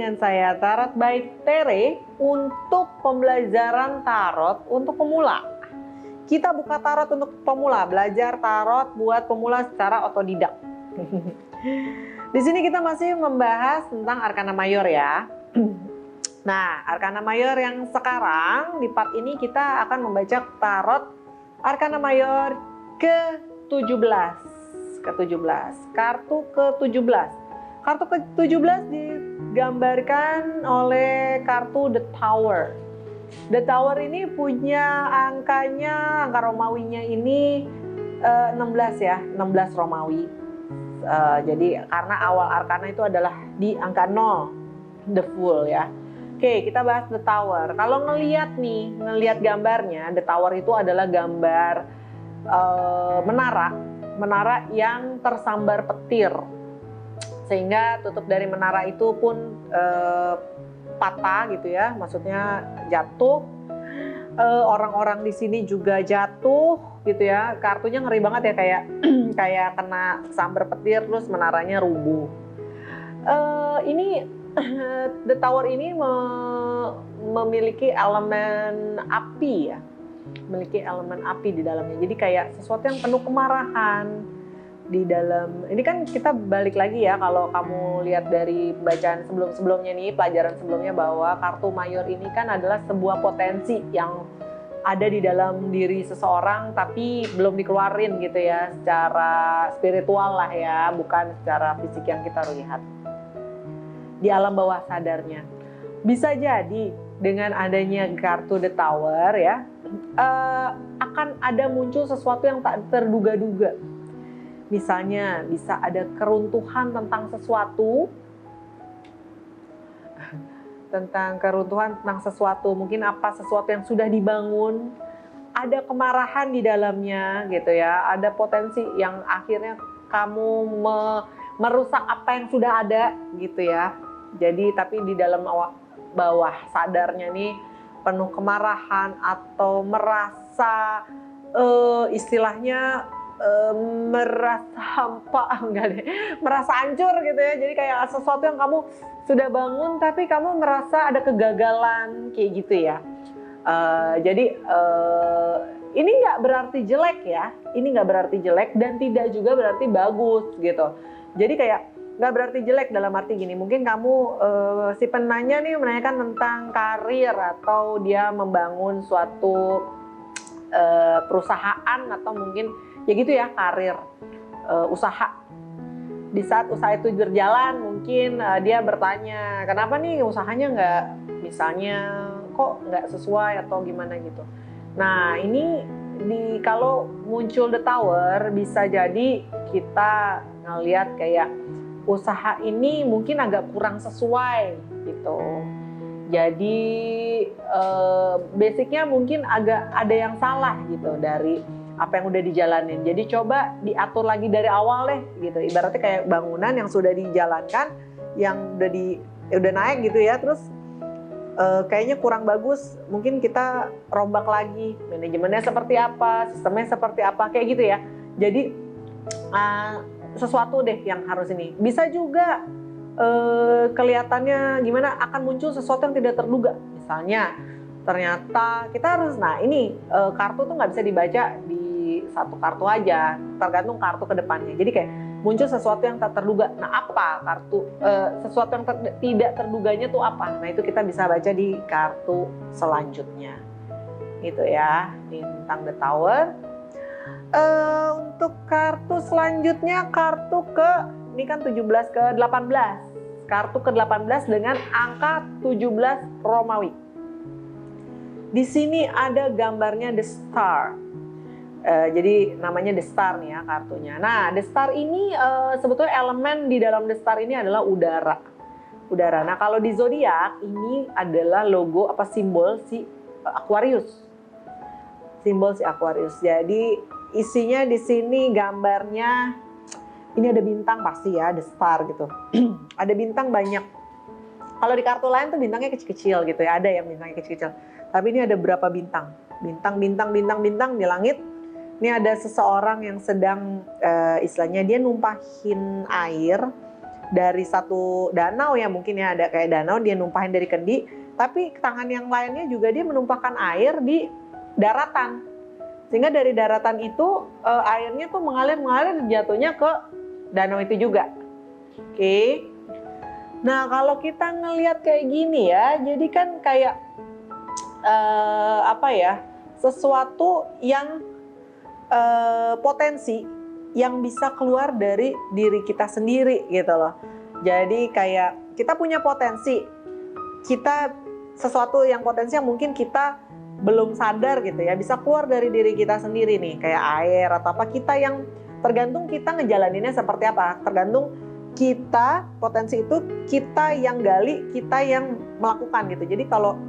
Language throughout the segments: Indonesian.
dengan saya Tarot by Tere untuk pembelajaran tarot untuk pemula. Kita buka tarot untuk pemula, belajar tarot buat pemula secara otodidak. Di sini kita masih membahas tentang Arkana Mayor ya. Nah, Arkana Mayor yang sekarang di part ini kita akan membaca tarot Arkana Mayor ke-17. Kartu ke-17. Kartu ke-17 digambarkan oleh kartu The Tower. The Tower ini punya angkanya, angka Romawinya ini 16 ya, 16 Romawi. Jadi karena awal arkana itu adalah di angka 0, the Fool ya. Oke, kita bahas The Tower. Kalau ngelihat gambarnya, The Tower itu adalah gambar menara yang tersambar petir. Sehingga tutup dari menara itu pun patah gitu ya, maksudnya jatuh. Orang-orang di sini juga jatuh gitu ya. Kartunya ngeri banget ya, kayak kayak kena sambar petir terus menaranya rubuh. Ini The Tower ini memiliki elemen api ya, memiliki elemen api di dalamnya. Jadi kayak sesuatu yang penuh kemarahan di dalam. Ini kan kita balik lagi ya, kalau kamu lihat dari bacaan sebelumnya nih, pelajaran sebelumnya, bahwa kartu mayor ini kan adalah sebuah potensi yang ada di dalam diri seseorang tapi belum dikeluarin gitu ya, secara spiritual lah ya, bukan secara fisik yang kita lihat di alam bawah sadarnya. Bisa jadi dengan adanya kartu The Tower ya, akan ada muncul sesuatu yang tak terduga-duga. Misalnya bisa ada keruntuhan tentang sesuatu, mungkin sesuatu yang sudah dibangun, ada kemarahan di dalamnya gitu ya, ada potensi yang akhirnya kamu merusak apa yang sudah ada gitu ya. Jadi tapi di dalam bawah sadarnya nih penuh kemarahan atau merasa istilahnya merasa hancur gitu ya. Jadi kayak sesuatu yang kamu sudah bangun tapi kamu merasa ada kegagalan kayak gitu ya. Jadi ini nggak berarti jelek ya, ini nggak berarti jelek dan tidak juga berarti bagus gitu. Jadi kayak nggak berarti jelek dalam arti gini, mungkin kamu si penanya nih menanyakan tentang karir atau dia membangun suatu perusahaan atau mungkin ya gitu ya, karir, usaha. Di saat usaha itu berjalan mungkin dia bertanya, kenapa nih usahanya nggak, misalnya kok nggak sesuai atau gimana gitu. Nah ini kalau muncul The Tower bisa jadi kita ngelihat kayak usaha ini mungkin agak kurang sesuai gitu. Jadi basicnya mungkin agak ada yang salah gitu dari apa yang udah dijalanin. Jadi coba diatur lagi dari awal deh gitu. Ibaratnya kayak bangunan yang sudah dijalankan, yang udah naik gitu ya, terus kayaknya kurang bagus, mungkin kita rombak lagi, manajemennya seperti apa, sistemnya seperti apa, kayak gitu ya. Jadi sesuatu deh yang harus ini. Bisa juga kelihatannya gimana, akan muncul sesuatu yang tidak terduga. Misalnya ternyata kita harus, ini kartu tuh nggak bisa dibaca di satu kartu aja, tergantung kartu ke depannya. Jadi kayak muncul sesuatu yang tak terduga. Nah apa kartu sesuatu yang tidak terduganya tuh apa? Nah itu kita bisa baca di kartu selanjutnya. Gitu ya, ini tentang The Tower. Untuk kartu selanjutnya, ini kan 17 ke 18. Kartu ke 18 dengan angka 17 Romawi. Di sini ada gambarnya The Star. Jadi namanya The Star nih ya kartunya. Nah, The Star ini sebetulnya elemen di dalam The Star ini adalah udara. Nah, kalau di zodiak ini adalah logo simbol si Aquarius. Simbol si Aquarius. Jadi isinya di sini gambarnya ini ada bintang pasti ya, The Star gitu. Ada bintang banyak. Kalau di kartu lain tuh bintangnya kecil-kecil gitu ya, ada yang bintangnya kecil-kecil. Tapi ini ada berapa bintang? Bintang di langit. Ini ada seseorang yang sedang istilahnya dia numpahin air dari satu danau ya, mungkin ya ada kayak danau dia numpahin dari kendi, tapi tangan yang lainnya juga dia menumpahkan air di daratan. Sehingga dari daratan itu airnya tuh mengalir jatuhnya ke danau itu juga. Oke. Nah, kalau kita ngelihat kayak gini ya, jadi kan kayak apa ya? Sesuatu yang potensi yang bisa keluar dari diri kita sendiri gitu loh. Jadi kayak kita punya potensi, kita sesuatu yang potensi yang mungkin kita belum sadar gitu ya, bisa keluar dari diri kita sendiri nih, kayak air atau apa, kita yang tergantung kita ngejalaninnya seperti apa, tergantung kita, potensi itu kita yang gali, kita yang melakukan gitu. Jadi kalau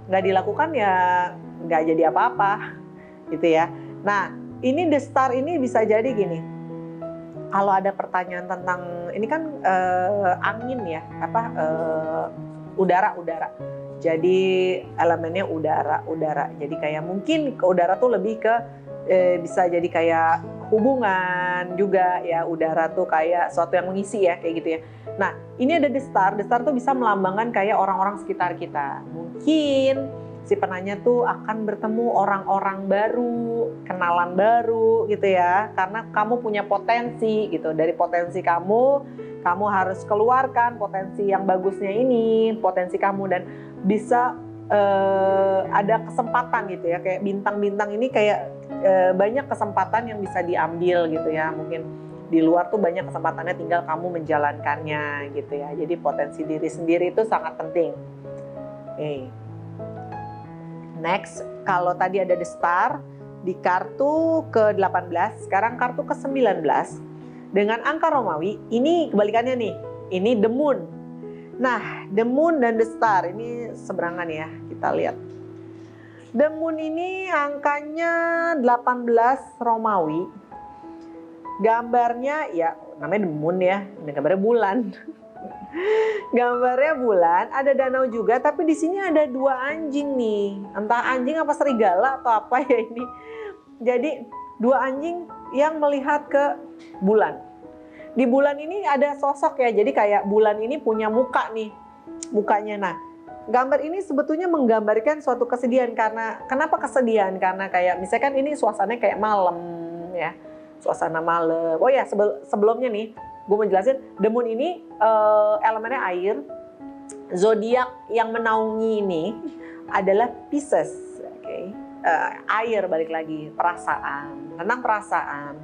nggak dilakukan ya nggak jadi apa-apa gitu ya. Nah, ini The Star ini bisa jadi gini, kalau ada pertanyaan tentang ini kan angin ya, apa udara. Jadi elemennya udara. Jadi kayak mungkin ke udara tuh lebih ke bisa jadi kayak hubungan juga ya, udara tuh kayak sesuatu yang mengisi ya, kayak gitu ya. Nah, ini ada The Star tuh bisa melambangkan kayak orang-orang sekitar kita. Mungkin si penanya tuh akan bertemu orang-orang baru, kenalan baru gitu ya. Karena kamu punya potensi gitu. Dari potensi kamu harus keluarkan potensi yang bagusnya ini, potensi kamu, dan bisa ada kesempatan gitu ya. Kayak bintang-bintang ini kayak banyak kesempatan yang bisa diambil gitu ya. Mungkin di luar tuh banyak kesempatannya, tinggal kamu menjalankannya gitu ya. Jadi potensi diri sendiri itu sangat penting. Next, kalau tadi ada The Star di kartu ke-18, sekarang kartu ke-19 dengan angka Romawi, ini kebalikannya nih, ini The Moon. Nah, The Moon dan The Star ini seberangan ya, kita lihat. The Moon ini angkanya 18 Romawi, gambarnya ya namanya The Moon ya, gambarnya bulan. Gambarnya bulan, ada danau juga, tapi di sini ada dua anjing nih. Entah anjing apa serigala atau apa ya ini. Jadi dua anjing yang melihat ke bulan. Di bulan ini ada sosok ya, jadi kayak bulan ini punya muka nih, mukanya. Nah, gambar ini sebetulnya menggambarkan suatu kesedihan. Karena kenapa kesedihan? Karena kayak misalkan ini suasananya kayak malam ya, suasana malam. Oh ya, sebelumnya nih gue mau jelasin, The Moon ini elemennya air. Zodiak yang menaungi ini adalah Pisces. Okay. Air, balik lagi, perasaan, tentang perasaan.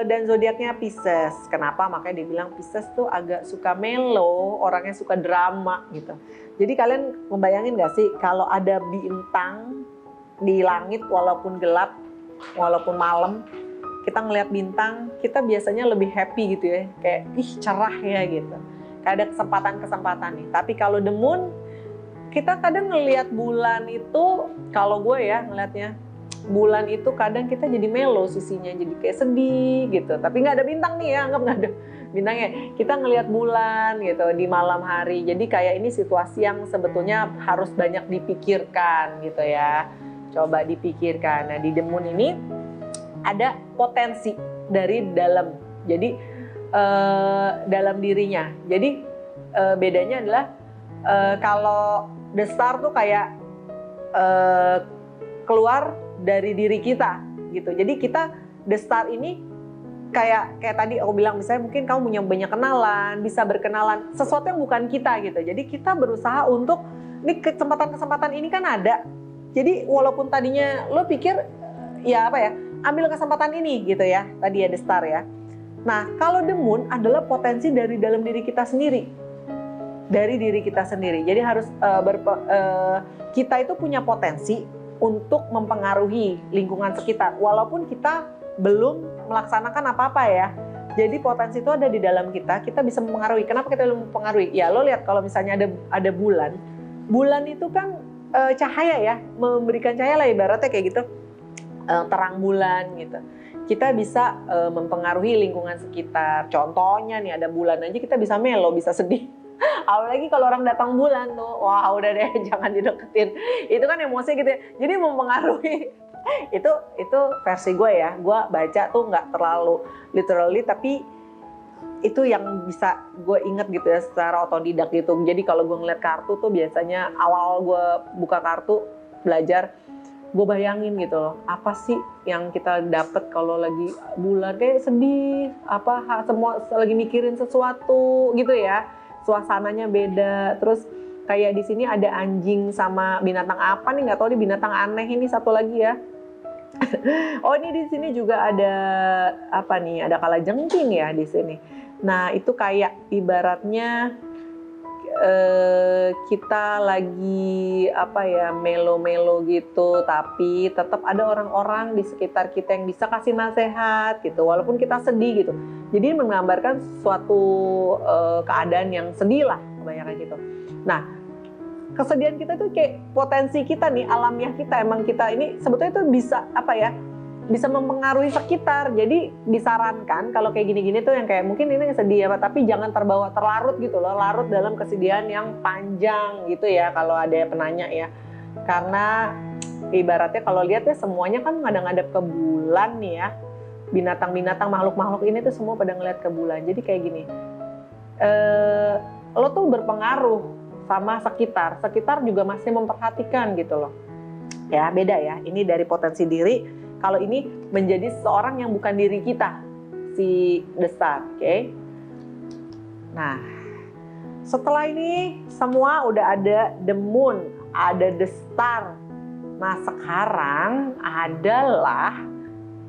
Dan zodiaknya Pisces. Kenapa? Makanya dibilang Pisces tuh agak suka melo, orangnya suka drama gitu. Jadi kalian membayangin gak sih kalau ada bintang di langit walaupun gelap, walaupun malam, kita ngelihat bintang, kita biasanya lebih happy gitu ya, kayak ih cerah ya gitu. Kayak ada kesempatan-kesempatan nih. Tapi kalau The Moon, kita kadang ngelihat bulan itu, kalau gue ya ngelihatnya, bulan itu kadang kita jadi melo sisinya, jadi kayak sedih gitu. Tapi nggak ada bintang nih ya, anggap nggak ada bintangnya. Kita ngelihat bulan gitu di malam hari. Jadi kayak ini situasi yang sebetulnya harus banyak dipikirkan gitu ya. Coba dipikirkan. Nah, di The Moon ini ada potensi dari dalam, jadi dalam dirinya. Jadi bedanya adalah kalau The Star tuh kayak keluar dari diri kita gitu. Jadi kita The Star ini kayak tadi aku bilang, misalnya mungkin kamu punya banyak kenalan, bisa berkenalan sesuatu yang bukan kita gitu. Jadi kita berusaha untuk ini kesempatan ini kan ada. Jadi walaupun tadinya lo pikir ya apa ya, ambil kesempatan ini gitu ya, tadi ada Star ya. Nah, kalau The Moon adalah potensi dari dalam diri kita sendiri. Dari diri kita sendiri. Jadi harus kita itu punya potensi untuk mempengaruhi lingkungan sekitar. Walaupun kita belum melaksanakan apa-apa ya. Jadi potensi itu ada di dalam kita bisa mempengaruhi. Kenapa kita belum mempengaruhi? Ya lo lihat kalau misalnya ada bulan. Bulan itu kan cahaya ya, memberikan cahaya lah ibaratnya kayak gitu. Terang bulan gitu. Kita bisa mempengaruhi lingkungan sekitar. Contohnya nih ada bulan aja kita bisa melo, bisa sedih. Apalagi kalau orang datang bulan tuh, wah udah deh jangan dideketin. Itu kan emosi gitu ya. Jadi mempengaruhi. Itu versi gue ya. Gue baca tuh nggak terlalu literally, tapi itu yang bisa gue inget gitu ya secara otodidak gitu. Jadi kalau gue ngeliat kartu tuh biasanya awal gue buka kartu belajar, gue bayangin gitu loh, apa sih yang kita dapet kalau lagi bulan kayak sedih, semua lagi mikirin sesuatu gitu ya, suasananya beda. Terus kayak di sini ada anjing sama binatang apa nih, nggak tahu nih, binatang aneh ini satu lagi ya. Oh ini di sini juga ada apa nih? Ada kalajengking ya di sini. Nah itu kayak ibaratnya kita lagi apa ya, melo-melo gitu, tapi tetap ada orang-orang di sekitar kita yang bisa kasih nasihat gitu, walaupun kita sedih gitu. Jadi menggambarkan suatu keadaan yang sedih lah, kebanyakan gitu. Nah, kesedihan kita tuh kayak potensi kita nih, alamiah kita, emang kita ini sebetulnya tuh bisa apa ya, bisa mempengaruhi sekitar. Jadi disarankan kalau kayak gini-gini tuh yang kayak mungkin ini sedih apa, tapi jangan terbawa terlarut gitu loh, larut dalam kesedihan yang panjang gitu ya kalau ada penanya ya. Karena ibaratnya kalau lihat ya semuanya kan ngadap-ngadap ke bulan nih ya. Binatang-binatang, makhluk-makhluk ini tuh semua pada ngeliat ke bulan. Jadi kayak gini, lo tuh berpengaruh sama sekitar. Sekitar juga masih memperhatikan gitu loh. Ya beda ya, ini dari potensi diri. Kalau ini menjadi seseorang yang bukan diri kita, si The Star, oke? Nah, setelah ini semua udah ada The Moon, ada The Star. Nah, sekarang adalah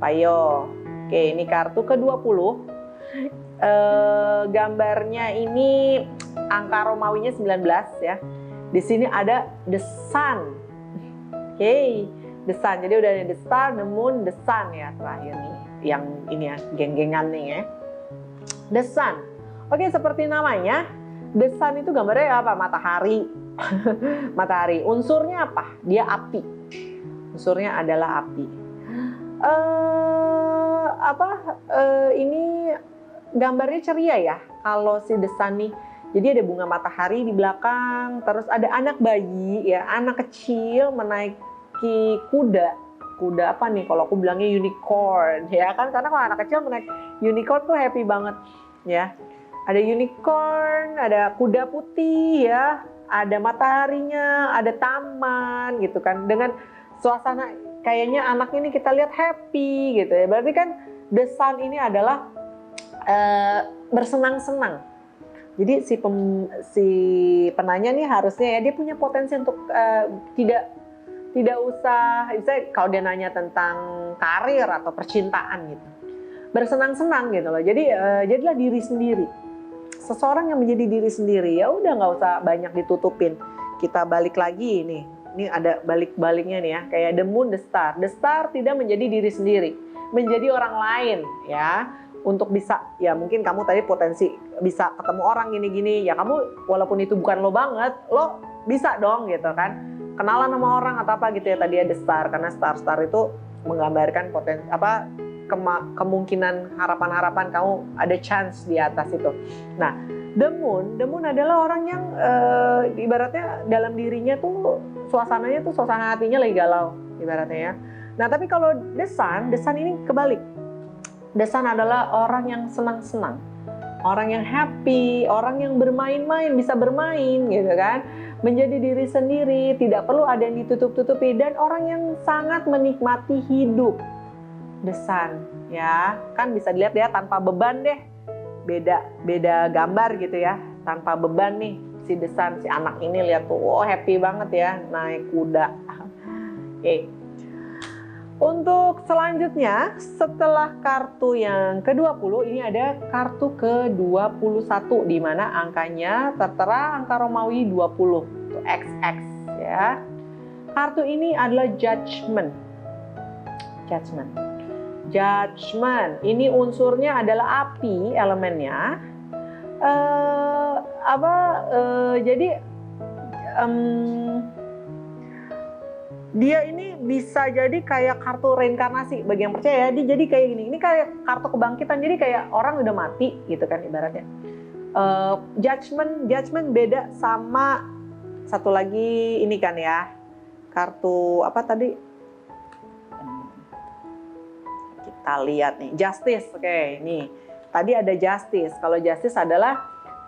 Payo. Oke, ini kartu ke-20. Gambarnya ini angka Romawinya 19 ya. Di sini ada The Sun. Oke. The Sun, jadi udah ada The Star, The Moon, The Sun ya terakhir nih, yang ini ya, geng-gengan nih ya. The Sun, oke seperti namanya, The Sun itu gambarnya apa? Matahari. Matahari, unsurnya apa? Dia api, unsurnya adalah api. Ini gambarnya ceria ya, kalau si The Sun nih. Jadi ada bunga matahari di belakang, terus ada anak bayi ya, anak kecil menaiki kuda apa nih, kalau aku bilangnya unicorn ya kan, karena kalau anak kecil menaik unicorn tuh happy banget ya. Ada unicorn, ada kuda putih ya, ada mataharinya, ada taman gitu kan, dengan suasana kayaknya anak ini kita lihat happy gitu ya. Berarti kan The Sun ini adalah bersenang-senang. Jadi si penanya nih harusnya ya dia punya potensi untuk tidak usah, misalnya kalau dia nanya tentang karir atau percintaan gitu, bersenang-senang gitu loh. Jadi jadilah diri sendiri. Seseorang yang menjadi diri sendiri, ya udah nggak usah banyak ditutupin. Kita balik lagi nih, ini ada balik-baliknya nih ya, kayak The Moon, The Star. The Star tidak menjadi diri sendiri, menjadi orang lain ya. Untuk bisa, ya mungkin kamu tadi potensi bisa ketemu orang gini-gini, ya kamu walaupun itu bukan lo banget, lo bisa dong gitu kan. Kenalan sama orang atau apa gitu ya, tadi ada Star, karena star itu menggambarkan potensi apa, kemungkinan harapan-harapan kamu ada chance di atas itu. Nah, The Moon adalah orang yang ibaratnya dalam dirinya tuh suasananya tuh suasana hatinya lagi galau ibaratnya ya. Nah, tapi kalau The Sun ini kebalik. The Sun adalah orang yang senang-senang, orang yang happy, orang yang bermain-main, bisa bermain gitu kan, menjadi diri sendiri, tidak perlu ada yang ditutup-tutupi, dan orang yang sangat menikmati hidup. The Sun ya, kan bisa dilihat ya, tanpa beban deh, beda gambar gitu ya, tanpa beban nih si The Sun, si anak ini lihat tuh, oh happy banget ya naik kuda. Oke. Untuk selanjutnya, setelah kartu yang ke-20, ini ada kartu ke-21, di mana angkanya tertera angka Romawi 20, itu XX ya. Kartu ini adalah Judgment. Ini unsurnya adalah api, elemennya. Dia ini bisa jadi kayak kartu reinkarnasi bagi yang percaya. Dia jadi kayak gini. Ini kayak kartu kebangkitan. Jadi kayak orang udah mati gitu kan ibaratnya. Judgment beda sama satu lagi ini kan ya. Kartu apa tadi? Kita lihat nih, Justice. Oke, ini tadi ada justice. Kalau justice adalah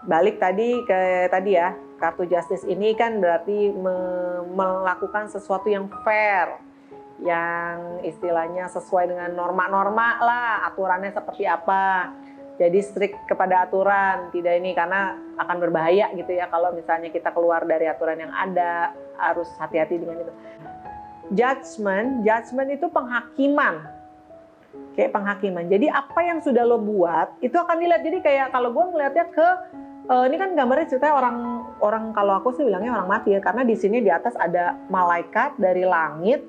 balik tadi ke tadi ya, kartu justice ini kan berarti melakukan sesuatu yang fair, yang istilahnya sesuai dengan norma-norma lah, aturannya seperti apa. Jadi strict kepada aturan, tidak ini karena akan berbahaya gitu ya kalau misalnya kita keluar dari aturan yang ada, harus hati-hati dengan itu. Judgment itu penghakiman. Kayak penghakiman. Jadi apa yang sudah lo buat itu akan dilihat. Jadi kayak kalau gue ngeliatnya ke ini kan gambarnya ceritanya orang kalau aku sih bilangnya orang mati ya, karena di sini di atas ada malaikat dari langit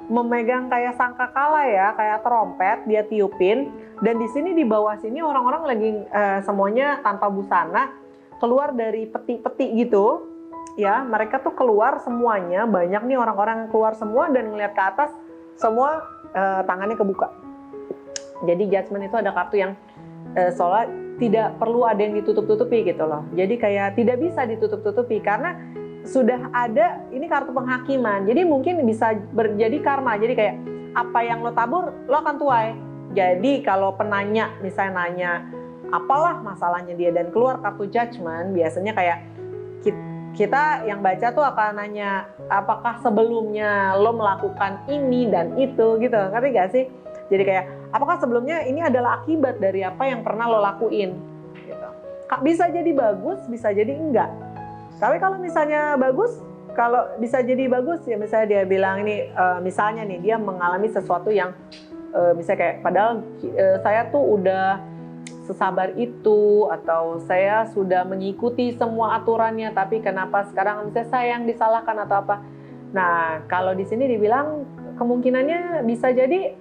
memegang kayak sangkakala ya, kayak trompet dia tiupin, dan di sini di bawah sini orang-orang lagi semuanya tanpa busana keluar dari peti-peti gitu ya, mereka tuh keluar semuanya, banyak nih orang-orang keluar semua dan ngeliat ke atas semua tangannya kebuka. Jadi judgment itu ada kartu yang soalnya tidak perlu ada yang ditutup-tutupi gitu loh, jadi kayak tidak bisa ditutup-tutupi karena sudah ada, ini kartu penghakiman. Jadi mungkin bisa jadi karma. Jadi kayak apa yang lo tabur, lo akan tuai. Jadi kalau penanya misalnya nanya apalah masalahnya dia dan keluar kartu judgment, biasanya kayak kita yang baca tuh akan nanya apakah sebelumnya lo melakukan ini dan itu gitu. Ngerti gak sih? Jadi kayak apakah sebelumnya ini adalah akibat dari apa yang pernah lo lakuin gitu. Bisa jadi bagus, bisa jadi enggak. Tapi kalau misalnya bagus, kalau bisa jadi bagus ya, misalnya dia bilang ini misalnya nih dia mengalami sesuatu yang misalnya kayak padahal saya tuh udah sesabar itu, atau saya sudah mengikuti semua aturannya tapi kenapa sekarang misalnya saya yang disalahkan atau apa. Nah, kalau di sini dibilang kemungkinannya bisa jadi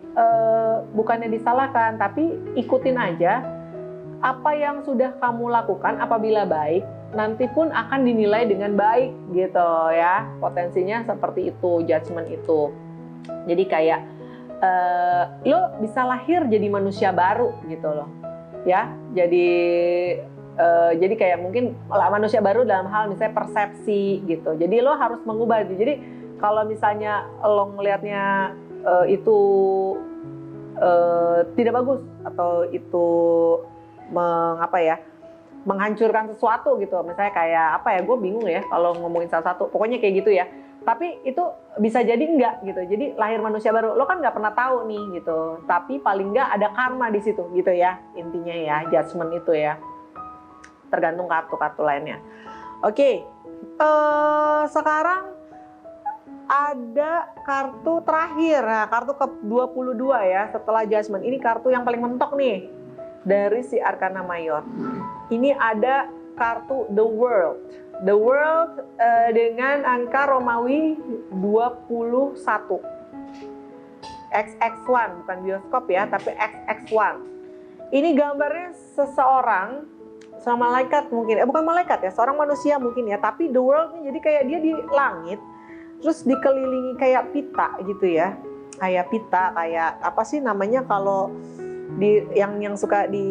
bukannya disalahkan tapi ikutin aja apa yang sudah kamu lakukan, apabila baik nanti pun akan dinilai dengan baik gitu ya, potensinya seperti itu judgment itu. Jadi kayak lo bisa lahir jadi manusia baru gitu loh ya, jadi kayak mungkin manusia baru dalam hal misalnya persepsi gitu, jadi lo harus mengubah. Jadi kalau misalnya lo ngelihatnya itu tidak bagus atau itu menghancurkan sesuatu gitu, misalnya kayak apa ya, gue bingung ya kalau ngomongin salah satu, pokoknya kayak gitu ya, tapi itu bisa jadi enggak gitu. Jadi lahir manusia baru, lo kan nggak pernah tahu nih gitu, tapi paling nggak ada karma di situ gitu ya, intinya ya judgment itu ya, tergantung kartu-kartu lainnya. Oke, sekarang ada kartu terakhir, nah, kartu ke-22 ya setelah judgment. Ini kartu yang paling mentok nih dari si Arkana Mayor. Ini ada kartu The World. The World dengan angka Romawi 21. XX1, bukan bioskop ya, tapi XX1. Ini gambarnya seseorang sama malaikat mungkin, bukan malaikat ya, seorang manusia mungkin ya, tapi The World jadi kayak dia di langit, terus dikelilingi kayak pita gitu ya. Kayak pita, kayak apa sih namanya kalau di yang suka di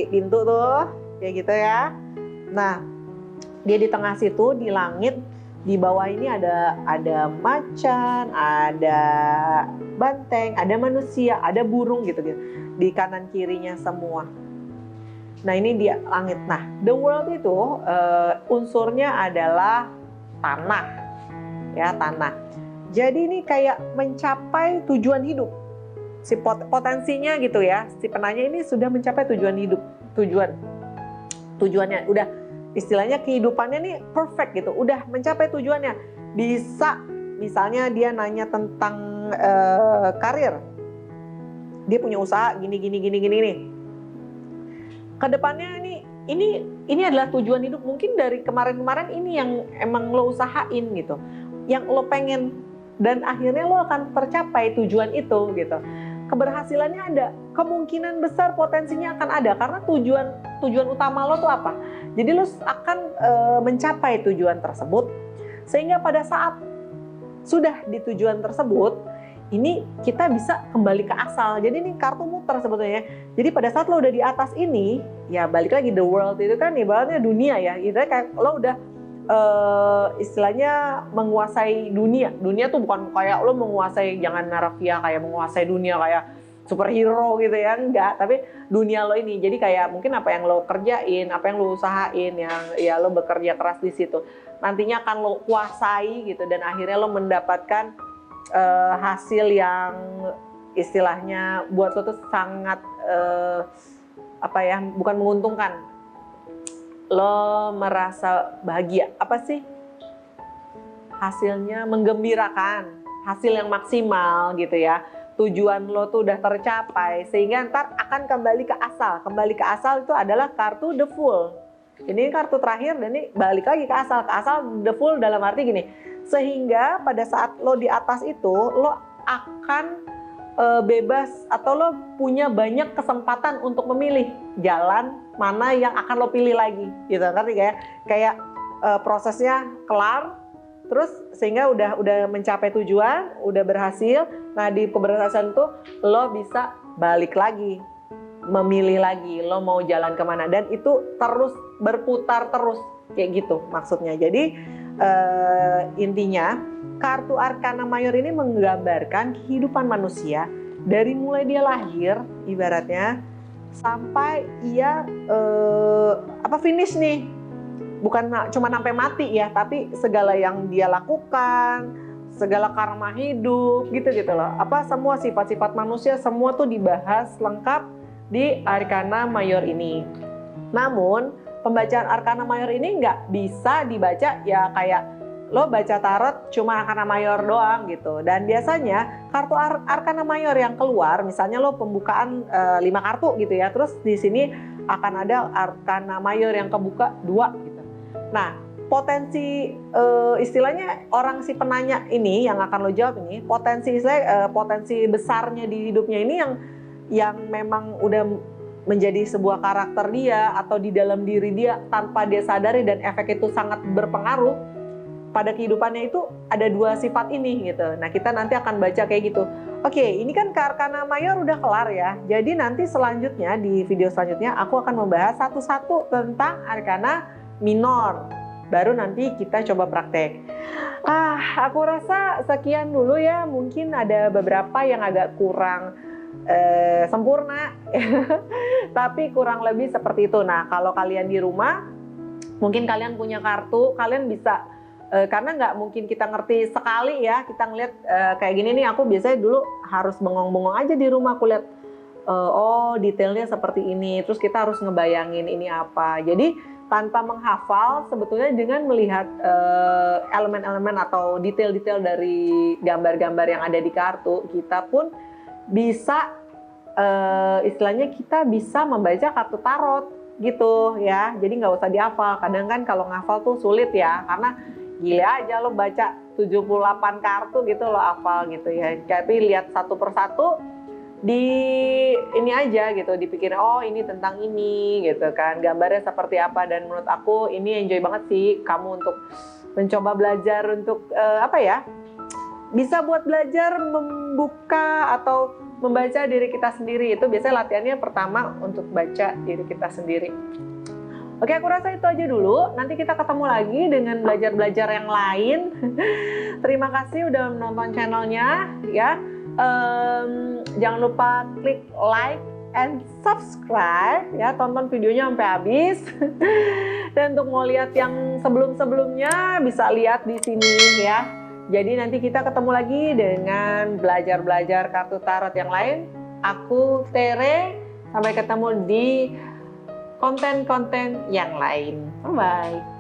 pintu tuh kayak gitu ya. Nah, dia di tengah situ di langit, di bawah ini ada macan, ada banteng, ada manusia, ada burung gitu. Di kanan kirinya semua. Nah, ini di langit. Nah, The World itu unsurnya adalah tanah. Ya, tanah. Jadi ini kayak mencapai tujuan hidup. Si potensinya gitu ya, si penanya ini sudah mencapai tujuan hidup, tujuannya udah istilahnya kehidupannya nih perfect gitu, udah mencapai tujuannya. Bisa misalnya dia nanya tentang karir, dia punya usaha gini nih, kedepannya ini adalah tujuan hidup, mungkin dari kemarin ini yang emang lo usahain gitu, yang lo pengen, dan akhirnya lo akan tercapai tujuan itu gitu. Keberhasilannya ada, kemungkinan besar potensinya akan ada, karena tujuan utama lo tuh apa. Jadi lo akan mencapai tujuan tersebut, sehingga pada saat sudah di tujuan tersebut, ini kita bisa kembali ke asal. Jadi ini kartu muter sebetulnya. Jadi pada saat lo udah di atas ini, ya balik lagi The World itu kan ibaratnya dunia ya. Ibaratnya kayak lo udah istilahnya menguasai dunia. Dunia tuh bukan kayak lo menguasai, jangan narafia kayak menguasai dunia kayak superhero gitu ya, enggak, tapi dunia lo ini. Jadi kayak mungkin apa yang lo kerjain, apa yang lo usahain, yang ya lo bekerja keras di situ, nantinya akan lo kuasai gitu, dan akhirnya lo mendapatkan hasil yang istilahnya buat lo tuh sangat apa ya, bukan menguntungkan, lo merasa bahagia, apa sih hasilnya, menggembirakan, hasil yang maksimal gitu ya. Tujuan lo tuh udah tercapai, sehingga ntar akan kembali ke asal. Kembali ke asal itu adalah kartu The Fool. Ini kartu terakhir, dan ini balik lagi ke asal. Ke asal The Fool dalam arti gini, sehingga pada saat lo di atas itu, lo akan bebas, atau lo punya banyak kesempatan untuk memilih jalan mana yang akan lo pilih lagi. Gitu, ngerti gak ya? Kayak prosesnya kelar, terus sehingga udah mencapai tujuan, udah berhasil. Nah, di keberhasilan tuh lo bisa balik lagi, memilih lagi lo mau jalan kemana, dan itu terus berputar terus kayak gitu maksudnya. Jadi intinya kartu Arcana Mayor ini menggambarkan kehidupan manusia dari mulai dia lahir ibaratnya sampai ia finish nih. Bukan cuma sampai mati ya, tapi segala yang dia lakukan, segala karma hidup gitu loh. Semua sifat-sifat manusia semua tuh dibahas lengkap di Arcana Mayor ini. Namun pembacaan Arcana Mayor ini nggak bisa dibaca ya kayak lo baca tarot cuma Arcana Mayor doang gitu. Dan biasanya kartu Arcana Mayor yang keluar, misalnya lo pembukaan 5 kartu gitu ya, terus di sini akan ada Arcana Mayor yang kebuka 2 gitu. Nah, potensi istilahnya orang si penanya ini yang akan lo jawab ini, potensi besarnya di hidupnya ini yang memang udah menjadi sebuah karakter dia atau di dalam diri dia tanpa dia sadari, dan efek itu sangat berpengaruh pada kehidupannya, itu ada 2 sifat ini gitu. Nah, kita nanti akan baca kayak gitu. Oke, ini kan Arcana Mayor udah kelar ya. Jadi nanti selanjutnya di video selanjutnya aku akan membahas satu-satu tentang Arcana Minor. Baru nanti kita coba praktek. Aku rasa sekian dulu ya. Mungkin ada beberapa yang agak kurang sempurna, tapi kurang lebih seperti itu. Nah, kalau kalian di rumah, mungkin kalian punya kartu, kalian bisa karena nggak mungkin kita ngerti sekali ya. Kita ngeliat kayak gini nih, aku biasanya dulu harus bengong-bengong aja di rumah. Aku lihat oh detailnya seperti ini, terus kita harus ngebayangin ini apa. Jadi tanpa menghafal, sebetulnya dengan melihat elemen-elemen atau detail-detail dari gambar-gambar yang ada di kartu, kita pun bisa istilahnya kita bisa membaca kartu tarot gitu ya. Jadi nggak usah dihafal. Kadang kan kalau ngafal tuh sulit ya, karena gila aja lo baca 78 kartu gitu lo hafal gitu ya. Tapi lihat satu persatu, di ini aja gitu, dipikir oh ini tentang ini gitu kan, gambarnya seperti apa. Dan menurut aku ini enjoy banget sih kamu untuk mencoba belajar untuk bisa buat belajar membuka atau membaca diri kita sendiri. Itu biasanya latihannya pertama untuk baca diri kita sendiri. Oke, aku rasa itu aja dulu. Nanti kita ketemu lagi dengan belajar-belajar yang lain. Terima kasih udah menonton channelnya ya. Jangan lupa klik like and subscribe ya, tonton videonya sampai habis. Dan untuk mau lihat yang sebelum-sebelumnya bisa lihat di sini ya. Jadi nanti kita ketemu lagi dengan belajar-belajar kartu tarot yang lain. Aku Tere, sampai ketemu di konten-konten yang lain. Bye bye.